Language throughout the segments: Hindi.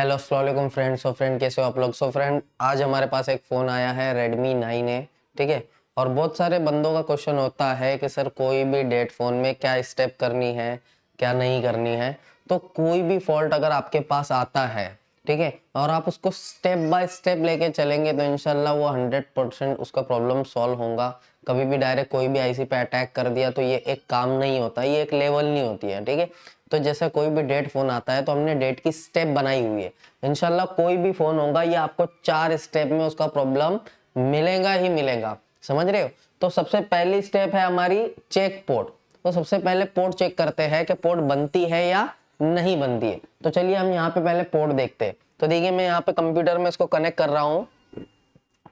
हेलो अस्सलाम वालेकुम फ्रेंड्स। फ्रेंड कैसे हो आप लोग। फ्रेंड आज हमारे पास एक फ़ोन आया है Redmi 9A, ठीक है। और बहुत सारे बंदों का क्वेश्चन होता है कि सर कोई भी डेट फ़ोन में क्या स्टेप करनी है, क्या नहीं करनी है। तो कोई भी फॉल्ट अगर आपके पास आता है, ठीक है, और आप उसको स्टेप बाय स्टेप लेके चलेंगे तो इंशाल्लाह वो 100% उसका प्रॉब्लम सॉल्व होगा। कभी भी डायरेक्ट कोई भी आईसी पे अटैक कर दिया तो ये एक काम नहीं होता, ये एक लेवल नहीं होती है, ठीक है। तो जैसे कोई भी डेट फोन आता है तो हमने डेट की स्टेप बनाई हुई है। इंशाल्लाह कोई भी फोन होगा ये आपको 4 स्टेप में उसका प्रॉब्लम मिलेगा ही मिलेगा, समझ रहे हो। तो सबसे पहली स्टेप है हमारी चेक पोर्ट। तो सबसे पहले पोर्ट चेक करते हैं कि पोर्ट बनती है या नहीं बनती है। तो चलिए हम यहाँ पे पहले पोर्ट देखते हैं। तो देखिए मैं यहाँ पे कंप्यूटर में इसको कनेक्ट कर रहा हूँ,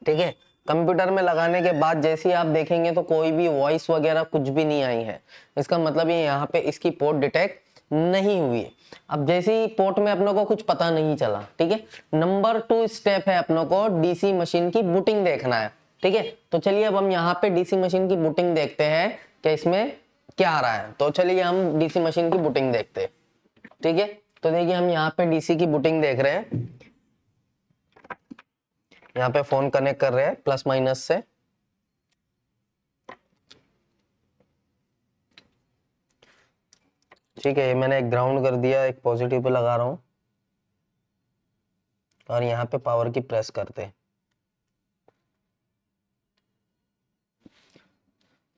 ठीक है। कंप्यूटर में लगाने के बाद जैसे ही आप देखेंगे तो कोई भी वॉइस वगैरह कुछ भी नहीं आई है। इसका मतलब ये यहाँ पे इसकी पोर्ट डिटेक्ट नहीं हुई है। अब जैसे ही पोर्ट में अपनों को कुछ पता नहीं चला, ठीक है। नंबर 2 स्टेप है अपनों को डीसी मशीन की बूटिंग देखना है, ठीक है। तो चलिए अब हम यहाँ पे डीसी मशीन की बूटिंग देखते हैं कि इसमें क्या आ रहा है। तो चलिए हम डीसी मशीन की बूटिंग देखते हैं, ठीक है। तो देखिए हम यहाँ पे डीसी की बूटिंग देख रहे हैं। यहाँ पे फोन कनेक्ट कर रहे हैं प्लस माइनस से, ठीक है। ये मैंने एक ग्राउंड कर दिया, एक पॉजिटिव पे लगा रहा हूं और यहाँ पे पावर की प्रेस करते हैं।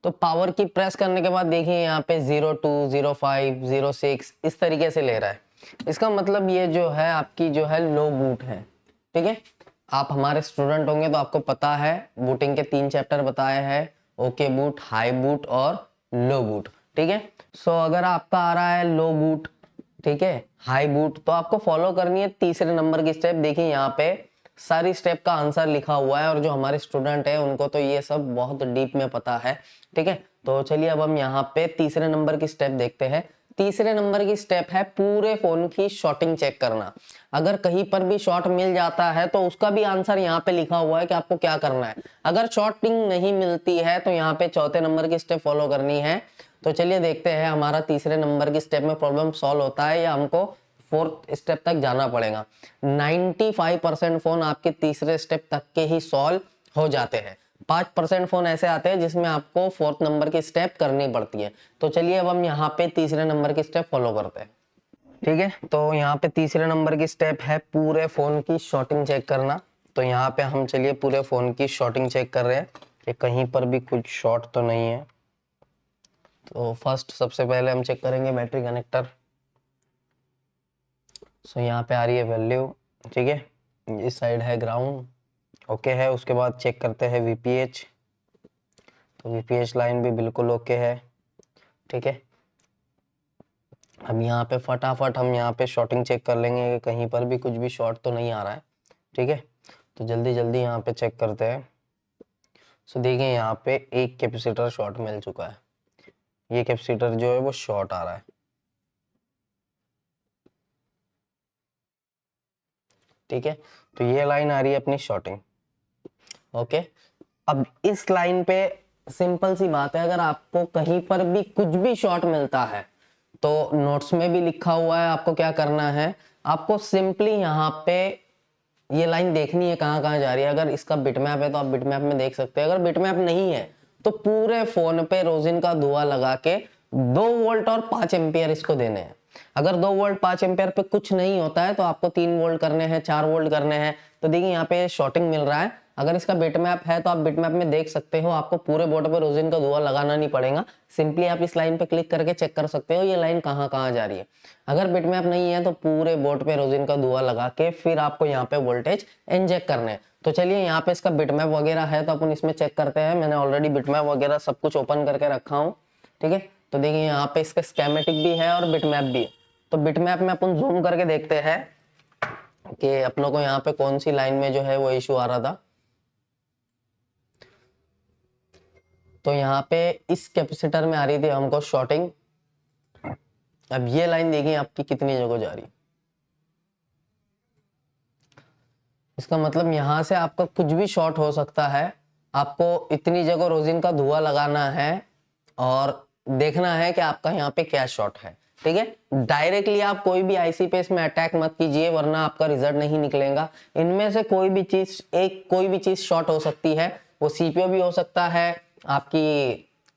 तो पावर की प्रेस करने के बाद देखिए यहाँ पे 02, 05, 06 इस तरीके से ले रहा है। इसका मतलब ये जो है आपकी जो है लो बूट है, ठीक है। आप हमारे स्टूडेंट होंगे तो आपको पता है बूटिंग के 3 चैप्टर बताए हैं, ओके बूट, हाई बूट और लो बूट, ठीक है। सो अगर आपका आ रहा है लो बूट, ठीक है, हाई बूट, तो आपको फॉलो करनी है तीसरे नंबर की स्टेप। देखिए यहाँ पे सारी स्टेप का आंसर लिखा हुआ है और जो हमारे स्टूडेंट है उनको तो ये सब बहुत डीप में पता है, ठीक है। तो चलिए अब हम यहाँ पे तीसरे नंबर की स्टेप देखते हैं। तीसरे नंबर की स्टेप है पूरे फोन की शॉर्टिंग चेक करना। अगर कहीं पर भी शॉर्ट मिल जाता है तो उसका भी आंसर यहाँ पे लिखा हुआ है कि आपको क्या करना है। अगर शॉर्टिंग नहीं मिलती है तो यहाँ पे चौथे नंबर की स्टेप फॉलो करनी है। तो चलिए देखते हैं हमारा तीसरे नंबर की स्टेप में प्रॉब्लम सॉल्व होता है या हमको फोर्थ स्टेप तक जाना पड़ेगा। 95% फोन आपके तीसरे स्टेप तक के ही सॉल्व हो जाते हैं। 5% फोन ऐसे आते हैं जिसमें आपको फोर्थ नंबर की स्टेप करनी पड़ती है। तो चलिए अब हम यहाँ पे तीसरे नंबर की स्टेप फॉलो करते हैं, ठीक है। तो यहाँ पे तीसरे नंबर की स्टेप है पूरे फोन की शॉर्टिंग चेक करना। तो यहाँ पे हम चलिए पूरे फोन की शॉर्टिंग चेक कर रहे हैं कि कहीं पर भी कुछ शॉर्ट तो नहीं है। तो फर्स्ट सबसे पहले हम चेक करेंगे बैटरी कनेक्टर। सो यहाँ पे आ रही है वैल्यू, ठीक है। इस साइड है ग्राउंड, ओके है। उसके बाद चेक करते हैं वीपीएच। तो वीपीएच लाइन भी बिल्कुल ओके है, ठीक है। अब यहाँ पे फटाफट हम यहाँ पे शॉर्टिंग चेक कर लेंगे कि कहीं पर भी कुछ भी शॉर्ट तो नहीं आ रहा है, ठीक है। तो जल्दी जल्दी यहाँ पे चेक करते हैं। सो देखिए यहाँ पे एक कैपेसिटर शॉर्ट मिल चुका है। ये कैपेसिटर जो है वो शॉर्ट आ रहा है, ठीक है। तो ये लाइन आ रही है अपनी शॉर्टिंग, ओके। अब इस लाइन पे सिंपल सी बात है, अगर आपको कहीं पर भी कुछ भी शॉर्ट मिलता है तो नोट्स में भी लिखा हुआ है आपको क्या करना है। आपको सिंपली यहाँ पे ये लाइन देखनी है कहाँ कहाँ जा रही है। अगर इसका बिटमैप है तो आप बिटमैप में देख सकते हैं। अगर बिटमैप नहीं है तो पूरे फोन पे रोजिन का धुआं लगा के 2 वोल्ट और 5 एम्पियर इसको देने हैं। अगर 2 वोल्ट 5 एम्पियर पे कुछ नहीं होता है तो आपको 3 वोल्ट करने हैं, 4 वोल्ट करने हैं। तो देखिए यहाँ पे शॉर्टिंग मिल रहा है। अगर इसका बिटमैप है तो आप बिटमैप में देख सकते हो, आपको पूरे बोर्ड पे रोजिन का धुआं लगाना नहीं पड़ेगा। सिंपली आप इस लाइन पे क्लिक करके चेक कर सकते हो ये लाइन कहाँ कहाँ जा रही है। अगर बिटमैप नहीं है तो पूरे बोर्ड पे रोजिन का धुआं लगा के फिर आपको यहाँ पे वोल्टेज इंजेक्ट करने हैं। तो चलिए यहाँ पे इसका बिटमैप वगैरह है तो अपन इसमें चेक करते हैं। मैंने ऑलरेडी बिटमैप वगैरह सब कुछ ओपन करके रखा हूँ, ठीक है। तो देखिए यहाँ पे इसका स्केमेटिक भी है और बिटमैप भी है। तो बिटमैप में अपन जूम करके देखते हैं कि अपनों को यहाँ पे कौन सी लाइन में जो है वो इशू आ रहा था। तो यहाँ पे इस कैपेसिटर में आ रही थी हमको शॉर्टिंग। अब ये लाइन देखिए आपकी कितनी जगह जा रही है। इसका मतलब यहाँ से आपका कुछ भी शॉर्ट हो सकता है। आपको इतनी जगह रोजिन का धुआं लगाना है और देखना है कि आपका यहाँ पे क्या शॉर्ट है। ठीक है। डायरेक्टली आप कोई भी आईसी पे इसमें अटैक मत कीजिए, वरना आपका रिजल्ट नहीं निकलेगा। इनमें से कोई भी चीज शॉर्ट हो सकती है। वो सीपीयू भी हो सकता है, आपकी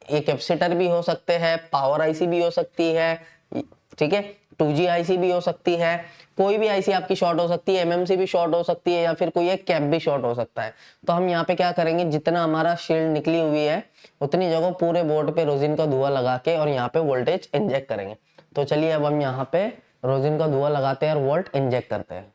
एक कैपेसिटर भी हो सकते हैं, पावर आईसी भी हो सकती है, ठीक है, 2G आईसी भी हो सकती है, कोई भी आईसी आपकी शॉर्ट हो सकती है, एमएमसी भी शॉर्ट हो सकती है, या फिर कोई एक कैप भी शॉर्ट हो सकता है। तो हम यहाँ पे क्या करेंगे, जितना हमारा शील्ड निकली हुई है उतनी जगह पूरे बोर्ड पे रोजिन का धुआं लगा के और यहाँ पे वोल्टेज इंजेक्ट करेंगे। तो चलिए अब हम यहाँ पे रोजिन का धुआं लगाते हैं और वोल्ट इंजेक्ट करते हैं।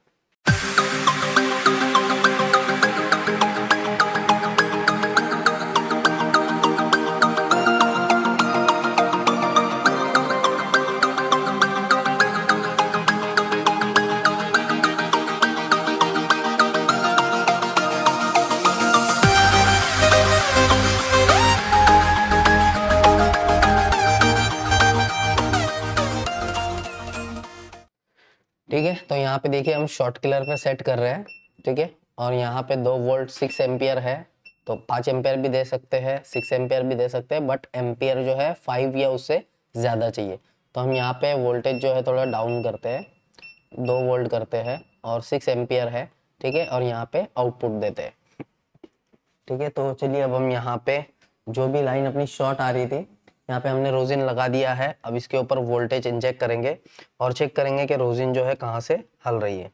ठीक है, तो यहाँ पे देखिए हम शॉर्ट किलर पे सेट कर रहे हैं, ठीक है, और यहाँ पे 2 वोल्ट 6 एम्पियर है, तो 5 एम्पियर भी दे सकते हैं, 6 एम्पियर भी दे सकते हैं, बट एम्पियर जो है 5 या उससे ज़्यादा चाहिए। तो हम यहाँ पे वोल्टेज जो है थोड़ा डाउन करते हैं, 2 वोल्ट करते हैं और 6 एम्पियर है, ठीक है, और यहाँ पे आउटपुट देते हैं। ठीक है, तो चलिए अब हम यहाँ पे जो भी लाइन अपनी शॉर्ट आ रही थी, यहाँ पे हमने रोजिन लगा दिया है। अब इसके ऊपर वोल्टेज इंजेक्ट करेंगे और चेक करेंगे कि रोजिन जो है कहाँ से हल रही है।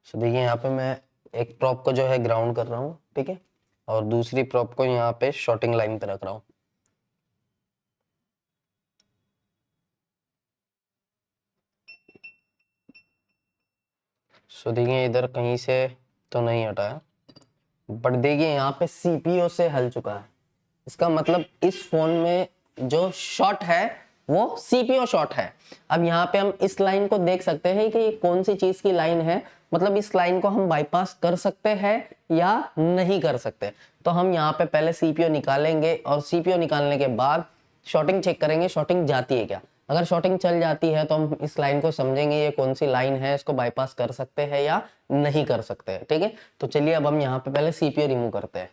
तो देखिए यहाँ पे मैं एक प्रॉप को जो है ग्राउंड कर रहा हूँ, ठीक है, और दूसरी प्रॉप को यहाँ पे शॉर्टिंग लाइन पे रख रहा हूँ। सो देखिए इधर कहीं से तो नहीं हटा है, बट देखिए यहाँ पे सीपीयू से हल चुका है। इसका मतलब इस फोन में जो शॉर्ट है वो सीपीयू शॉर्ट है। अब यहाँ पे हम इस लाइन को देख सकते हैं कि ये कौन सी चीज की लाइन है, मतलब इस लाइन को हम बाईपास कर सकते हैं या नहीं कर सकते। तो हम यहाँ पे पहले सीपीयू निकालेंगे और सीपीयू निकालने के बाद शॉर्टिंग चेक करेंगे, शॉर्टिंग जाती है क्या। अगर शॉर्टिंग चल जाती है तो हम इस लाइन को समझेंगे ये कौन सी लाइन है, इसको बाईपास कर सकते हैं या नहीं कर सकते हैं, ठीक है। तो चलिए अब हम यहाँ पे पहले सीपीयू रिमूव करते हैं।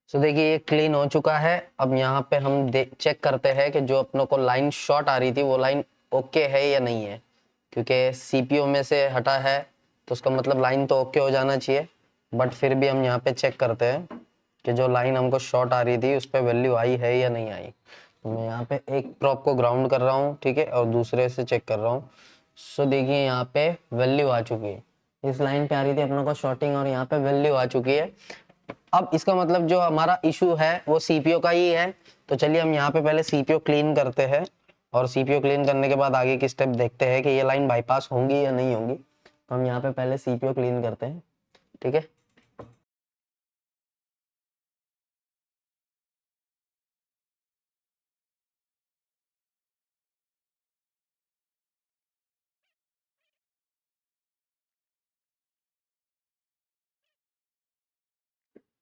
तो देखिए ये क्लीन हो चुका है। अब यहाँ पे हम चेक करते हैं कि जो अपनों को लाइन शॉर्ट आ रही थी वो लाइन ओके है या नहीं है, क्योंकि सीपीयू में से हटा है तो उसका मतलब लाइन तो ओके हो जाना चाहिए, बट फिर भी हम यहाँ पे चेक करते हैं कि जो लाइन हमको शॉर्ट आ रही थी उस पर वैल्यू आई है या नहीं आई। तो मैं यहाँ पे एक प्रॉप को ग्राउंड कर रहा हूँ, ठीक है, और दूसरे से चेक कर रहा हूँ। सो देखिए यहाँ पे वैल्यू आ चुकी है, इस लाइन पे आ रही थी अपने को शॉर्टिंग और यहाँ पे वैल्यू आ चुकी है। अब इसका मतलब जो हमारा इशू है वो सीपीयू का ही है। तो चलिए हम यहाँ पे पहले सीपीयू क्लीन करते हैं, और सीपीयू क्लीन करने के बाद आगे की स्टेप देखते हैं कि ये लाइन बाईपास होंगी या नहीं होंगी। तो हम यहाँ पे पहले सीपीयू क्लीन करते हैं, ठीक है।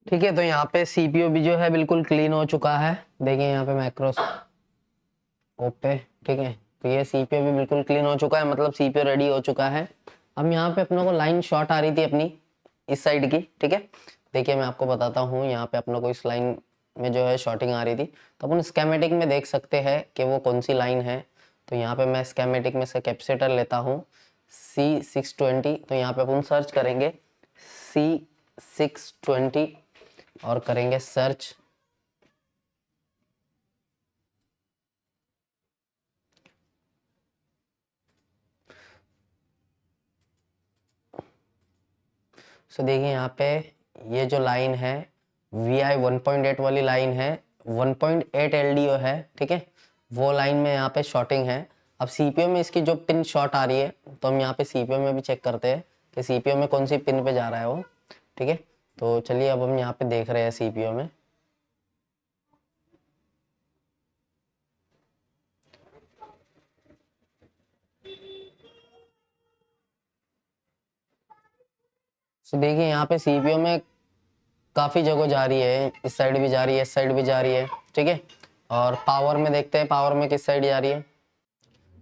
ठीक है, तो यहाँ पे सीपीयू भी जो है बिल्कुल क्लीन हो चुका है। देखिए यहाँ पे मैक्रोस ओके, ठीक है। तो ये सीपीयू भी बिल्कुल क्लीन हो चुका है, मतलब सीपीयू रेडी हो चुका है। अब यहाँ पे अपने को लाइन शॉर्ट आ रही थी अपनी इस साइड की, ठीक है। देखिए मैं आपको बताता हूँ, यहाँ पे अपने को इस लाइन में जो है शॉर्टिंग आ रही थी, तो अपन स्केमेटिक में देख सकते हैं कि वो कौन सी लाइन है। तो यहाँ पे मैं स्केमेटिक में से कैपेसिटर लेता हूँ C620। तो यहाँ पे अपन सर्च करेंगे C620 और करेंगे सर्च। सो देखिए यहाँ पे ये जो लाइन है VI 1.8 वाली लाइन है, 1.8 LDO है, ठीक है। वो लाइन में यहाँ पे शॉर्टिंग है। अब सीपीयू में इसकी जो पिन शॉर्ट आ रही है, तो हम यहाँ पे सीपीयू में भी चेक करते हैं कि सीपीयू में कौन सी पिन पे जा रहा है वो, ठीक है। तो चलिए अब हम यहाँ पे देख रहे हैं सीपीयू में। तो देखिए यहाँ पे सीपीयू में काफ़ी जगह जा रही है, इस साइड भी जा रही है, इस साइड भी जा रही है, ठीक है। और पावर में देखते हैं पावर में किस साइड जा रही है,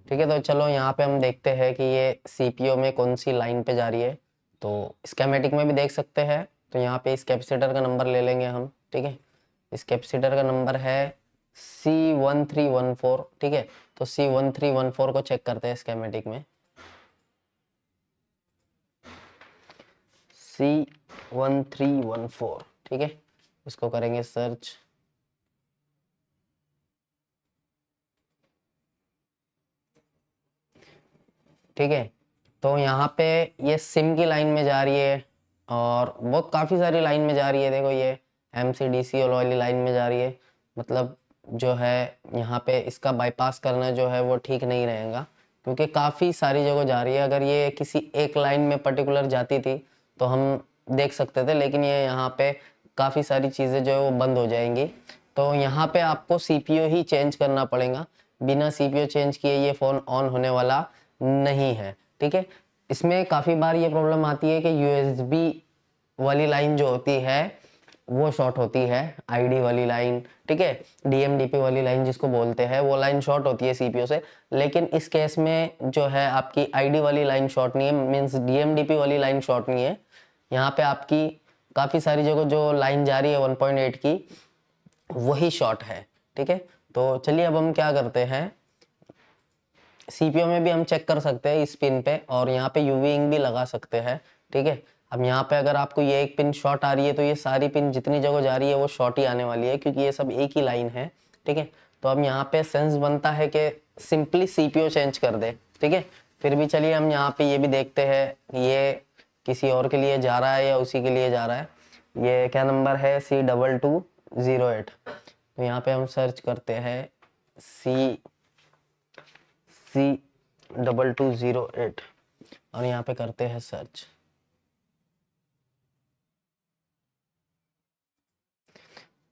ठीक है। तो चलो यहाँ पे हम देखते हैं कि ये सीपीयू में कौन सी लाइन पे जा रही है। तो स्केमेटिक में भी देख सकते हैं। तो यहाँ पे इस कैपेसिटर का नंबर ले लेंगे हम, ठीक है। इस कैपेसिटर का नंबर है C1314, ठीक है। तो C1314 को चेक करते हैं स्केमेटिक में। C1314, ठीक है, इसको करेंगे सर्च। ठीक है, तो यहाँ पे ये सिम की लाइन में जा रही है और बहुत काफ़ी सारी लाइन में जा रही है। देखो ये MCDC वाली लाइन में जा रही है, मतलब जो है यहाँ पे इसका बाईपास करना जो है वो ठीक नहीं रहेगा, क्योंकि काफ़ी सारी जगह जा रही है। अगर ये किसी एक लाइन में पर्टिकुलर जाती थी तो हम देख सकते थे, लेकिन ये यहाँ पे काफ़ी सारी चीज़ें जो है वो बंद हो जाएंगी। तो यहाँ पे आपको सीपीयू ही चेंज करना पड़ेगा, बिना सीपीयू चेंज किए ये फ़ोन ऑन होने वाला नहीं है, ठीक है। इसमें काफ़ी बार ये प्रॉब्लम आती है कि यूएसबी वाली लाइन जो होती है वो शॉर्ट होती है, आईडी वाली लाइन, ठीक है, डीएमडीपी वाली लाइन जिसको बोलते हैं, वो लाइन शॉर्ट होती है सीपीयू से। लेकिन इस केस में जो है आपकी आईडी वाली लाइन शॉर्ट नहीं है, मीन्स डीएमडीपी वाली लाइन शॉर्ट नहीं है। यहाँ पे आपकी काफ़ी सारी जगह जो लाइन जा रही है 1.8 की वही शॉर्ट है, ठीक है। तो चलिए अब हम क्या करते हैं, सीपीयू में भी हम चेक कर सकते हैं इस पिन पे, और यहाँ पे यूवी इंक भी लगा सकते हैं, ठीक है। अब यहाँ पे अगर आपको ये एक पिन शॉर्ट आ रही है तो ये सारी पिन जितनी जगह जा रही है वो शॉर्ट ही आने वाली है, क्योंकि ये सब एक ही लाइन है, ठीक है। तो अब यहाँ पे सेंस बनता है कि सिंपली सीपीयू चेंज कर दे, ठीक है। फिर भी चलिए हम यहाँ पे ये भी देखते हैं ये किसी और के लिए जा रहा है या उसी के लिए जा रहा है। ये क्या नंबर है, C2208। तो यहाँ पे हम सर्च करते हैं C2208 और यहाँ पे करते हैं सर्च।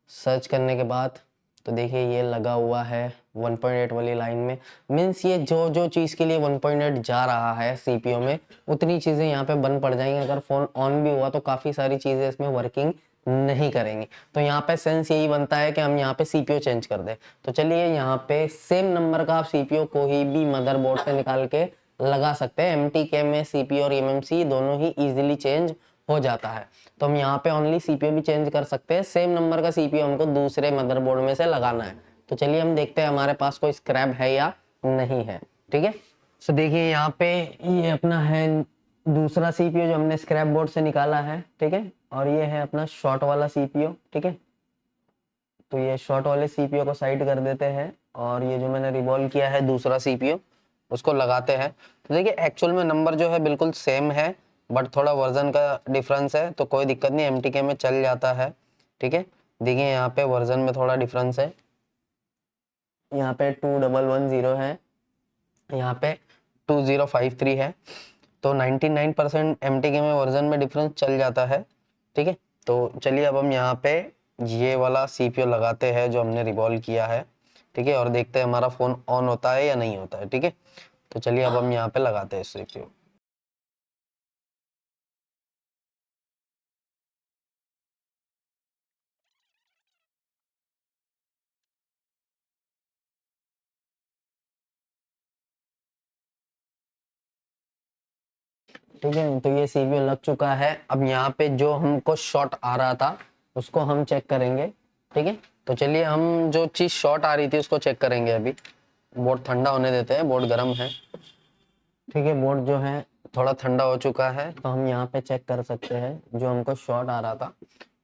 सर्च करने के बाद तो देखिए ये लगा हुआ है 1.8 वाली लाइन में, मीन्स ये जो जो चीज़ के लिए 1.8 जा रहा है सीपीयू में उतनी चीज़ें यहाँ पे बंद पड़ जाएंगी। अगर फ़ोन ऑन भी हुआ तो काफ़ी सारी चीज़ें इसमें वर्किंग नहीं करेंगी। तो यहाँ पे सेंस यही बनता है कि हम यहाँ पे सीपीयू चेंज कर दें। तो चलिए यहाँ पे सेम नंबर का आप सीपीयू कोई भी मदरबोर्ड से निकाल के लगा सकते हैं। MTK में सीपीयू और MMC दोनों ही इजीली चेंज हो जाता है। तो हम यहाँ पे ओनली सीपीयू भी चेंज कर सकते हैं, सेम नंबर का सीपीयू हमको दूसरे मदरबोर्ड में से लगाना है। तो चलिए हम देखते हैं हमारे पास कोई स्क्रैप है या नहीं है, ठीक है। सो देखिए यहाँ पे ये अपना है दूसरा सीपीयू जो हमने स्क्रैप बोर्ड से निकाला है, ठीक है। और ये है अपना शॉर्ट वाला सीपीयू, ठीक है। तो ये शॉर्ट वाले सीपीयू को साइड कर देते हैं और ये जो मैंने रिवॉल्व किया है दूसरा सीपीयू उसको लगाते हैं। तो देखिए एक्चुअल में नंबर जो है बिल्कुल सेम है, बट थोड़ा वर्जन का डिफरेंस है, तो कोई दिक्कत नहीं, एमटीके में चल जाता है, ठीक है। देखिए यहाँ पे वर्जन में थोड़ा डिफरेंस है, यहाँ पे 2110 है, यहाँ पे 2053 है। तो 99% एमटीके में वर्जन में डिफरेंस चल जाता है, ठीक है। तो चलिए अब हम यहाँ पे ये वाला सीपीयू लगाते हैं जो हमने रिवॉल्व किया है, ठीक है, और देखते हैं हमारा फोन ऑन होता है या नहीं होता है, ठीक है। तो चलिए अब हम यहाँ पे लगाते हैं सीपीयू। ठीक है, तो ये सीपीयू लग चुका है। अब यहाँ पे जो हमको शॉर्ट आ रहा था उसको हम चेक करेंगे, ठीक है। तो चलिए हम जो चीज शॉर्ट आ रही थी उसको चेक करेंगे। अभी बोर्ड ठंडा होने देते हैं, बोर्ड गर्म है, ठीक है। बोर्ड जो है थोड़ा ठंडा हो चुका है, तो हम यहाँ पे चेक कर सकते हैं जो हमको शॉर्ट आ रहा था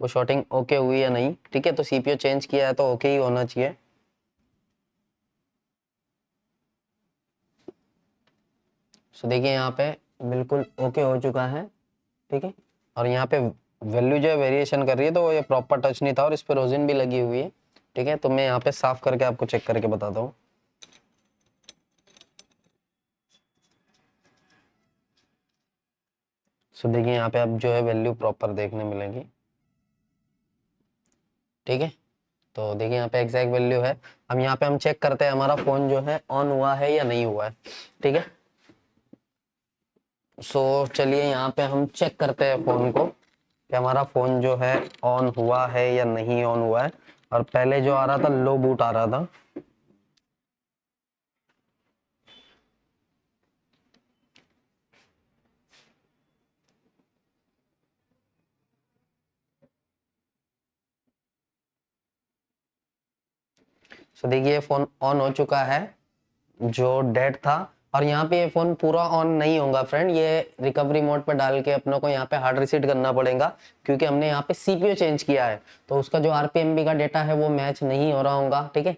वो शॉर्टिंग ओके हुई या नहीं, ठीक है। तो सीपीयू चेंज किया है तो ओके ही होना चाहिए। सो देखिए यहाँ पे बिल्कुल ओके हो चुका है, ठीक है। और यहाँ पे वैल्यू जो है वेरिएशन कर रही है, तो ये प्रॉपर टच नहीं था और इस पे रोजिन भी लगी हुई है, ठीक है। तो मैं यहाँ पे साफ करके आपको चेक करके बताता हूँ। सो देखिए यहाँ पे अब जो है वैल्यू प्रॉपर देखने मिलेगी, ठीक है। तो देखिए यहाँ पे एग्जैक्ट वैल्यू है। अब यहाँ पे हम चेक करते हैं हमारा फोन जो है ऑन हुआ है या नहीं हुआ है, ठीक है। सो चलिए यहाँ पे हम चेक करते हैं फोन को कि हमारा फोन जो है ऑन हुआ है या नहीं ऑन हुआ है। और पहले जो आ रहा था लो बूट आ रहा था, सो देखिए ये फोन ऑन हो चुका है जो डेड था। और यहाँ पे ये फोन पूरा ऑन नहीं होगा फ्रेंड, ये रिकवरी मोड पे डाल के अपनों को यहाँ पे हार्ड रीसेट करना पड़ेगा, क्योंकि हमने यहाँ पे सीपीयू चेंज किया है, तो उसका जो आरपीएमबी का डेटा है वो मैच नहीं हो रहा होगा, ठीक है।